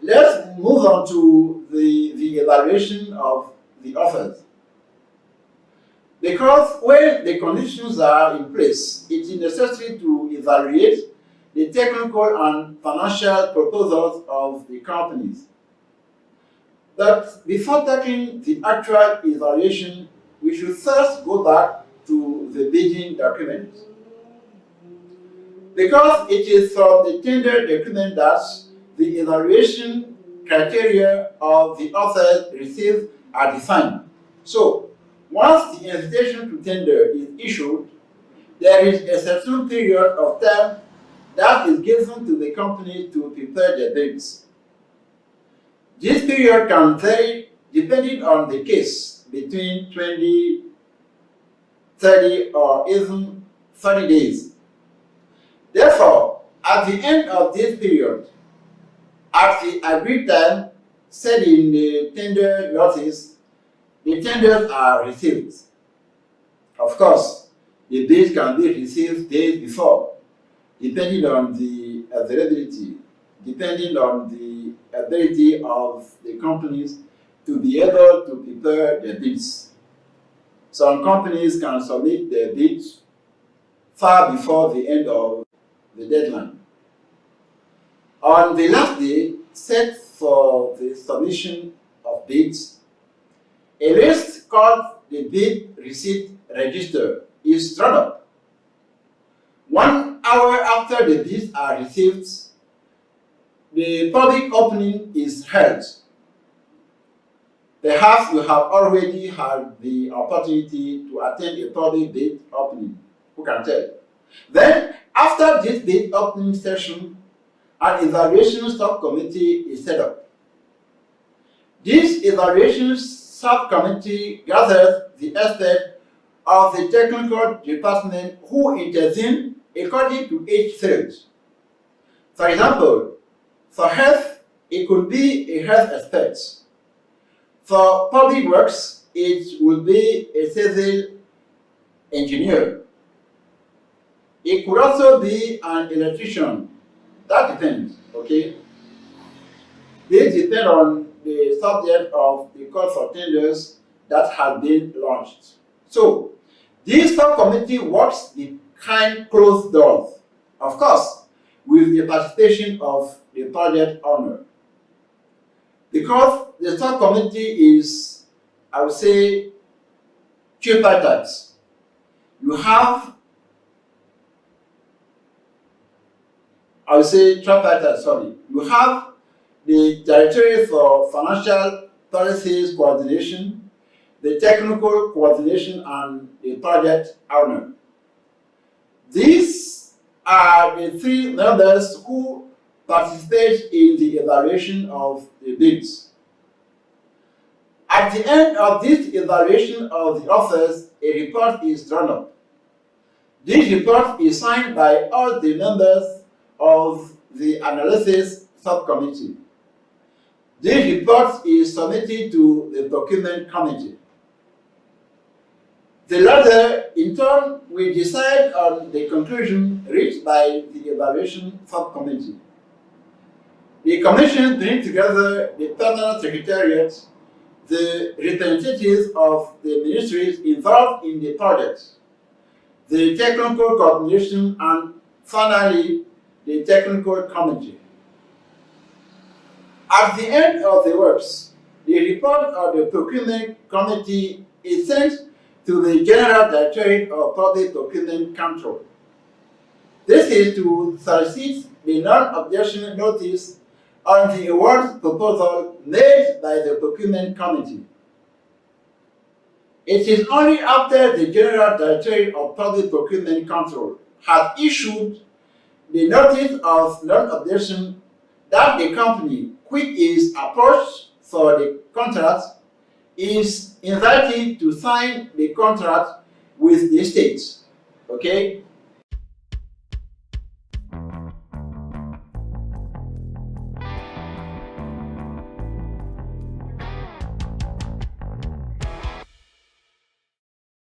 Let's move on to the evaluation of the offers. Because when the conditions are in place, it is necessary to evaluate the technical and financial proposals of the companies. But before tackling the actual evaluation, we should first go back to the bidding document. Because it is from the tender document that the evaluation criteria of the offers received are defined. So, once the invitation to tender is issued, there is a certain period of time that is given to the company to prepare their bids. This period can vary depending on the case, between 20, 30, or even 30 days. Therefore, at the end of this period, at the agreed time set in the tender notice, the tenders are received. Of course, the bids can be received days before, depending on the availability, depending on the ability of the companies to be able to prepare their bids. Some companies can submit their bids far before the end of the deadline. On the last day set for the submission of bids, a list called the Bid Receipt Register is drawn up. 1 hour after the bids are received, the public opening is held. Perhaps you have already had the opportunity to attend a public bid opening. Who can tell? Then, after this bid opening session, an evaluation subcommittee is set up. This evaluation subcommittee gathers the experts of the technical department who intervene according to each field. For example, for health, it could be a health expert. For public works, it will be a civil engineer. It could also be an electrician. That depends, okay? This depends on the subject of the call for tenders that have been launched. So, this subcommittee works behind closed doors, of course, with the participation of the project owner. Because the subcommittee is, I would say, tripartite. You have, you have the Directorate for Financial Policies Coordination, the Technical Coordination, and the Project Owner. These are the three members who participate in the evaluation of the bids. At the end of this evaluation of the offers, a report is drawn up. This report is signed by all the members of the analysis subcommittee. This report is submitted to the procurement committee. The latter, in turn, will decide on the conclusion reached by the evaluation subcommittee. The commission brings together the permanent secretariat, the representatives of the ministries involved in the project, the technical coordination, and finally, the technical committee. At the end of the works, the report of the procurement committee is sent to the General Directorate of Public Procurement Control. This is to solicit the non-objection notice on the award proposal made by the procurement committee. It is only after the General Directorate of Public Procurement Control has issued the notice of non-objection that the company, which is approached for the contract, is invited to sign the contract with the state. Okay?